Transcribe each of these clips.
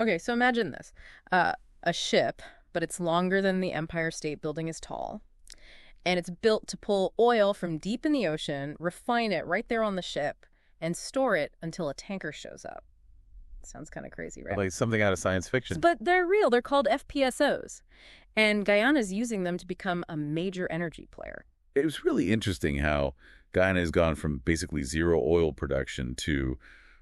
Okay, so imagine this. A ship, but it's longer than the Empire State Building is tall. And it's built to pull oil from deep in the ocean, refine it right there on the ship, and store it until a tanker shows up. Sounds kind of crazy, right? Like something out of science fiction. But they're real. They're called FPSOs. And Guyana's using them to become a major energy player. It was really interesting how Guyana has gone from basically zero oil production to,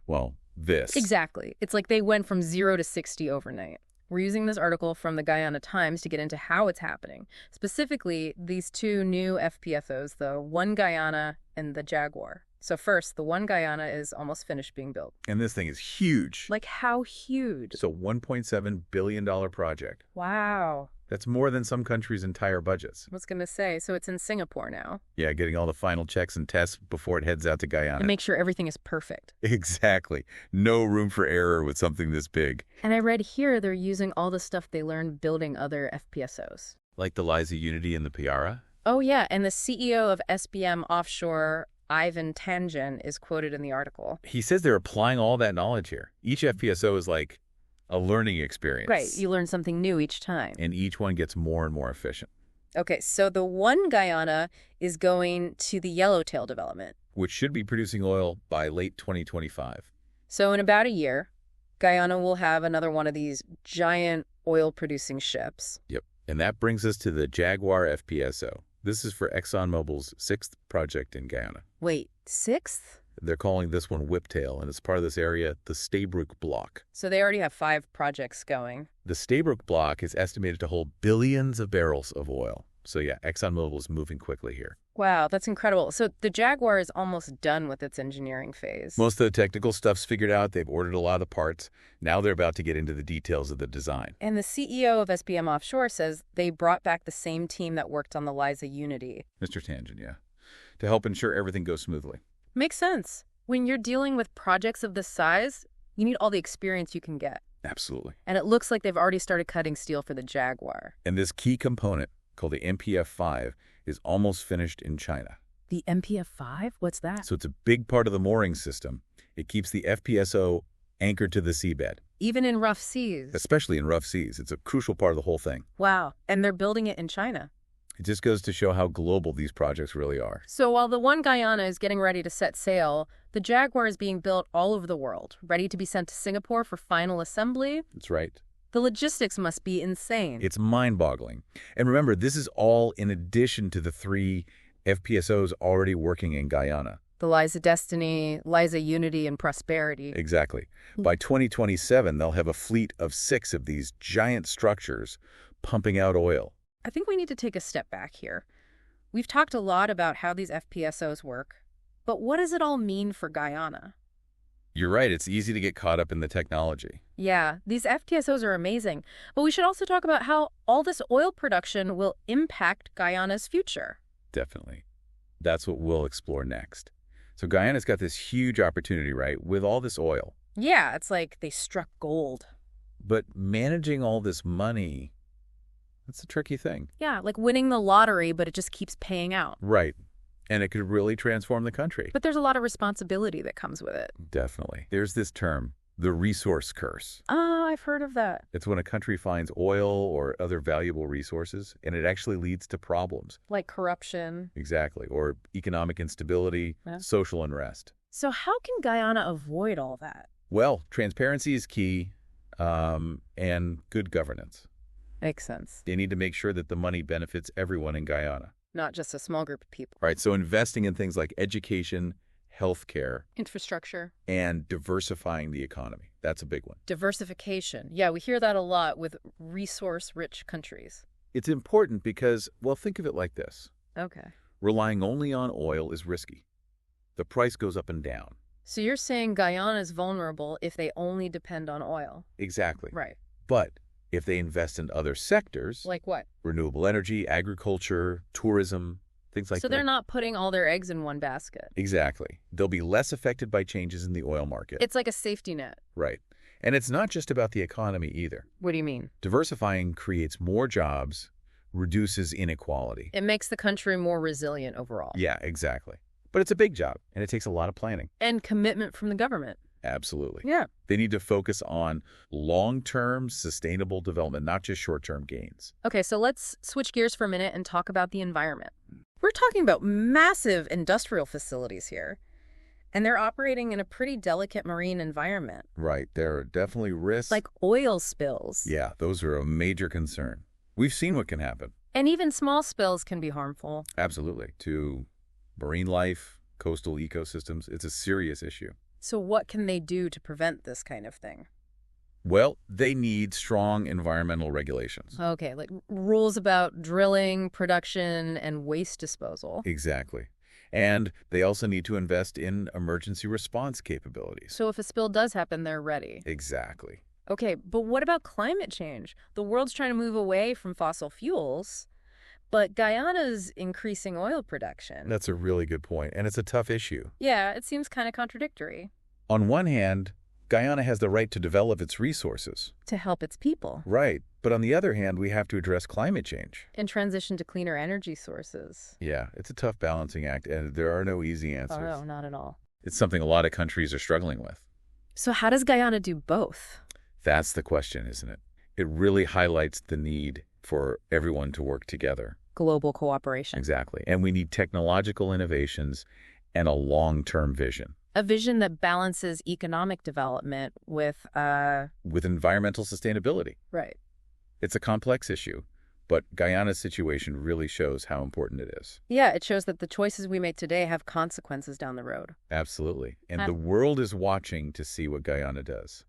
well, this. Exactly. It's like they went from 0 to 60 overnight. We're using this article from the Guyana Times to get into how it's happening. Specifically, these two new FPSOs, the One Guyana and the Jaguar. So first, the One Guyana is almost finished being built. And this thing is huge. Like how huge? It's a $1.7 billion project. Wow. That's more than some countries' entire budgets. I was going to say, so it's in Singapore now. Yeah, getting all the final checks and tests before it heads out to Guyana. And make sure everything is perfect. Exactly. No room for error with something this big. And I read here they're using all the stuff they learned building other FPSOs. Like the Liza Unity and the Piara? Oh, yeah, and the CEO of SBM Offshore, Ivan Tangen, is quoted in the article. He says they're applying all that knowledge here. Each FPSO is like a learning experience. Right, you learn something new each time. And each one gets more and more efficient. Okay, so the One Guyana is going to the Yellowtail development. Which should be producing oil by late 2025. So in about a year, Guyana will have another one of these giant oil-producing ships. Yep. And that brings us to the Jaguar FPSO. This is for ExxonMobil's 6th project in Guyana. Wait, 6th? They're calling this one Whiptail, and it's part of this area, the Stabroek Block. So they already have 5 projects going. The Stabroek Block is estimated to hold billions of barrels of oil. So yeah, ExxonMobil is moving quickly here. Wow, that's incredible. So the Jaguar is almost done with its engineering phase. Most of the technical stuff's figured out. They've ordered a lot of the parts. Now they're about to get into the details of the design. And the CEO of SBM Offshore says they brought back the same team that worked on the Liza Unity. Mr. Tangen, yeah. To help ensure everything goes smoothly. Makes sense. When you're dealing with projects of this size, you need all the experience you can get. Absolutely. And it looks like they've already started cutting steel for the Jaguar. And this key component, called the MPF-5, is almost finished in China. The MPF-5? What's that? So it's a big part of the mooring system. It keeps the FPSO anchored to the seabed. Even in rough seas? Especially in rough seas. It's a crucial part of the whole thing. Wow. And they're building it in China. It just goes to show how global these projects really are. So while the One Guyana is getting ready to set sail, the Jaguar is being built all over the world, ready to be sent to Singapore for final assembly. That's right. The logistics must be insane. It's mind-boggling. And remember, this is all in addition to the 3 FPSOs already working in Guyana. The Liza Destiny, Liza Unity, and Prosperity. Exactly. By 2027, they'll have a fleet of 6 of these giant structures pumping out oil. I think we need to take a step back here. We've talked a lot about how these FPSOs work, but what does it all mean for Guyana? You're right, it's easy to get caught up in the technology. Yeah, these FPSOs are amazing, but we should also talk about how all this oil production will impact Guyana's future. Definitely. That's what we'll explore next. So Guyana's got this huge opportunity, right, with all this oil. Yeah, it's like they struck gold. But managing all this money, that's a tricky thing. Yeah, like winning the lottery, but it just keeps paying out. Right. And it could really transform the country. But there's a lot of responsibility that comes with it. Definitely. There's this term, the resource curse. Ah, I've heard of that. It's when a country finds oil or other valuable resources, and it actually leads to problems. Like corruption. Exactly. Or economic instability, social unrest. So how can Guyana avoid all that? Well, transparency is key, and good governance. Makes sense. They need to make sure that the money benefits everyone in Guyana. Not just a small group of people. Right, so investing in things like education, healthcare, Infrastructure. and diversifying the economy. That's a big one. Diversification. Yeah, we hear that a lot with resource-rich countries. It's important because, well, think of it like this. Okay. Relying only on oil is risky. The price goes up and down. So you're saying Guyana is vulnerable if they only depend on oil? Exactly. Right. But if they invest in other sectors, Like what? renewable energy, agriculture, tourism, things like that. So they're not putting all their eggs in one basket. Exactly. They'll be less affected by changes in the oil market. It's like a safety net. Right. And it's not just about the economy either. What do you mean? Diversifying creates more jobs, reduces inequality. It makes the country more resilient overall. Yeah, exactly. But it's a big job, and it takes a lot of planning. And commitment from the government. Absolutely. Yeah. They need to focus on long-term sustainable development, not just short-term gains. Okay, so let's switch gears for a minute and talk about the environment. We're talking about massive industrial facilities here, and they're operating in a pretty delicate marine environment, Right. There are definitely risks. like oil spills. Yeah, those are a major concern. We've seen what can happen. And even small spills can be harmful. Absolutely. To marine life, coastal ecosystems, it's a serious issue. So what can they do to prevent this kind of thing? Well, they need strong environmental regulations. Okay, like rules about drilling, production, and waste disposal. Exactly. And they also need to invest in emergency response capabilities. So if a spill does happen, they're ready. Exactly. Okay, but what about climate change? The world's trying to move away from fossil fuels, but Guyana's increasing oil production. That's a really good point, and it's a tough issue. Yeah, it seems kind of contradictory. On one hand, Guyana has the right to develop its resources. To help its people. Right. But on the other hand, we have to address climate change. And transition to cleaner energy sources. Yeah, it's a tough balancing act, and there are no easy Oh, answers. no, not at all. It's something a lot of countries are struggling with. So how does Guyana do both? That's the question, isn't it? It really highlights the need for everyone to work together. Global cooperation. Exactly. And we need technological innovations and a long-term vision. A vision that balances economic development with, With environmental sustainability. right. It's a complex issue, but Guyana's situation really shows how important it is. Yeah, it shows that the choices we make today have consequences down the road. Absolutely. And Uh, the world is watching to see what Guyana does.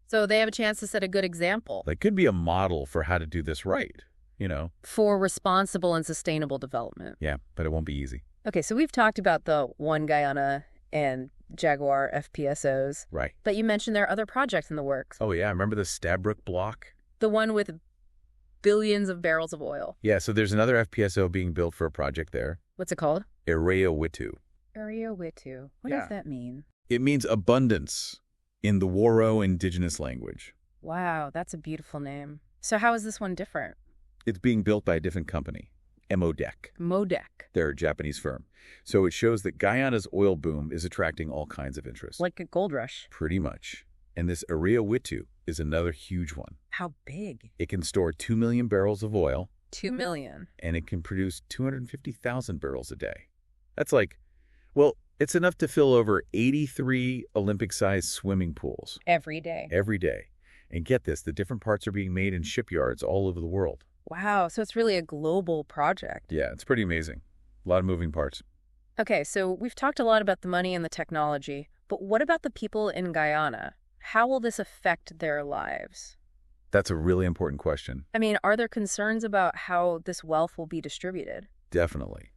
So they have a chance to set a good example That could be a model for how to do this right, for responsible and sustainable development. Yeah, but it won't be easy. Okay, so we've talked about the One Guyana and Jaguar FPSOs, Right. but you mentioned there are other projects in the works. Oh, yeah. Remember the Stabroek Block? The one with billions of barrels of oil. Yeah, so there's another FPSO being built for a project there. What's it called? Witu. Witu. What Yeah. does that mean? It means abundance in the Woro indigenous language. Wow, that's a beautiful name. So how is this one different? It's being built by a different company, MODEC. Modec. They're a Japanese firm. So it shows that Guyana's oil boom is attracting all kinds of interest. Like a gold rush. Pretty much. And this Witu is another huge one. How big? It can store 2 million barrels of oil, 2 million. and it can produce 250,000 barrels a day. That's like, well, it's enough to fill over 83 Olympic-sized swimming pools Every day. every day. And get this, the different parts are being made in shipyards all over the world. Wow, so it's really a global project. Yeah, it's pretty amazing. A lot of moving parts. Okay, so we've talked a lot about the money and the technology, but what about the people in Guyana? How will this affect their lives? That's a really important question. I mean, are there concerns about how this wealth will be distributed? Definitely.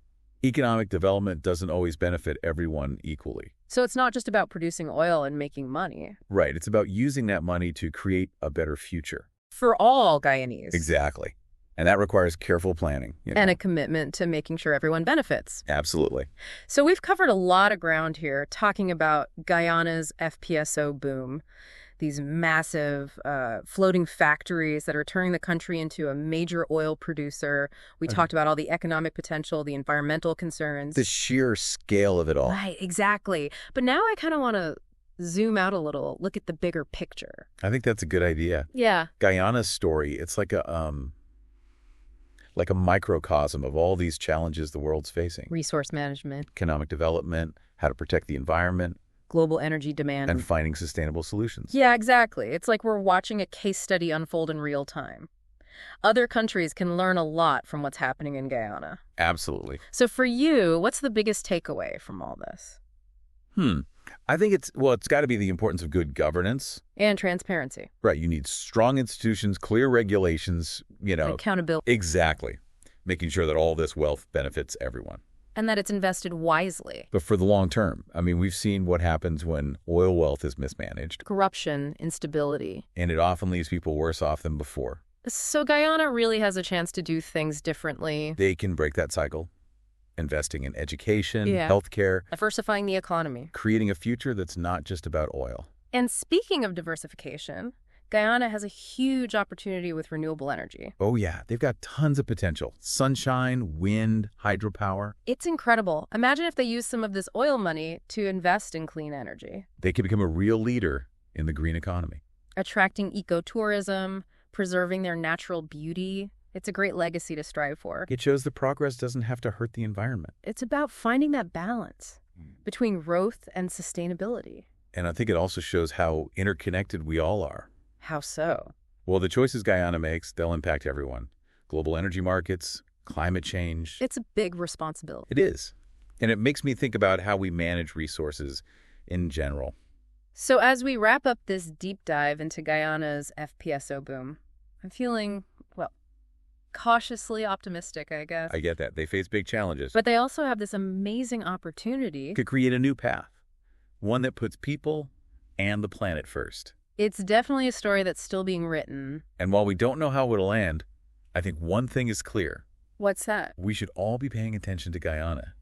Economic development doesn't always benefit everyone equally. So it's not just about producing oil and making money. Right. It's about using that money to create a better future. For all Guyanese. Exactly. And that requires careful planning. And a commitment to making sure everyone benefits. Absolutely. So we've covered a lot of ground here talking about Guyana's FPSO boom, these massive floating factories that are turning the country into a major oil producer. We talked about all the economic potential, the environmental concerns. The sheer scale of it all. Right, exactly. But now I kind of want to zoom out a little, look at the bigger picture. I think that's a good idea. Yeah. Guyana's story, it's like a microcosm of all these challenges the world's facing. Resource management, Economic development, how to protect the environment, global energy demand. and finding sustainable solutions. Yeah, exactly. It's like we're watching a case study unfold in real time. Other countries can learn a lot from what's happening in Guyana. Absolutely. So for you, what's the biggest takeaway from all this? I think it's got to be the importance of good governance. And transparency. Right. You need strong institutions, clear regulations, Accountability. Exactly. Making sure that all this wealth benefits everyone. And that it's invested wisely. But for the long term, I mean, we've seen what happens when oil wealth is mismanaged. Corruption, instability. And it often leaves people worse off than before. So Guyana really has a chance to do things differently. They can break that cycle, investing in education, Yeah. healthcare, Diversifying the economy. creating a future that's not just about oil. And speaking of diversification, Guyana has a huge opportunity with renewable energy. Oh yeah, they've got tons of potential. Sunshine, wind, hydropower. It's incredible. Imagine if they used some of this oil money to invest in clean energy, They could become a real leader in the green economy. attracting ecotourism, preserving their natural beauty. It's a great legacy to strive for. It shows the progress doesn't have to hurt the environment. It's about finding that balance between growth and sustainability. And I think it also shows how interconnected we all are. How so? Well, the choices Guyana makes, they'll impact everyone. Global energy markets, climate change. It's a big responsibility. It is. And it makes me think about how we manage resources in general. So as we wrap up this deep dive into Guyana's FPSO boom, I'm feeling, well, cautiously optimistic, I guess. I get that. They face big challenges. But they also have this amazing opportunity. Could create a new path, one that puts people and the planet first. It's definitely a story that's still being written. And while we don't know how it'll end, I think one thing is clear. What's that? We should all be paying attention to Guyana.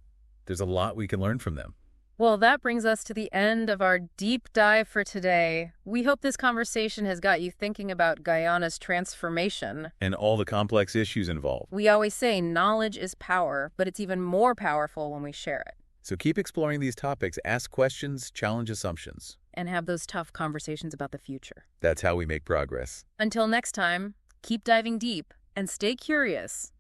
There's a lot we can learn from them. Well, that brings us to the end of our deep dive for today. We hope this conversation has got you thinking about Guyana's transformation. And all the complex issues involved. We always say knowledge is power, but it's even more powerful when we share it. So keep exploring these topics, ask questions, challenge assumptions. And have those tough conversations about the future. That's how we make progress. Until next time, keep diving deep and stay curious.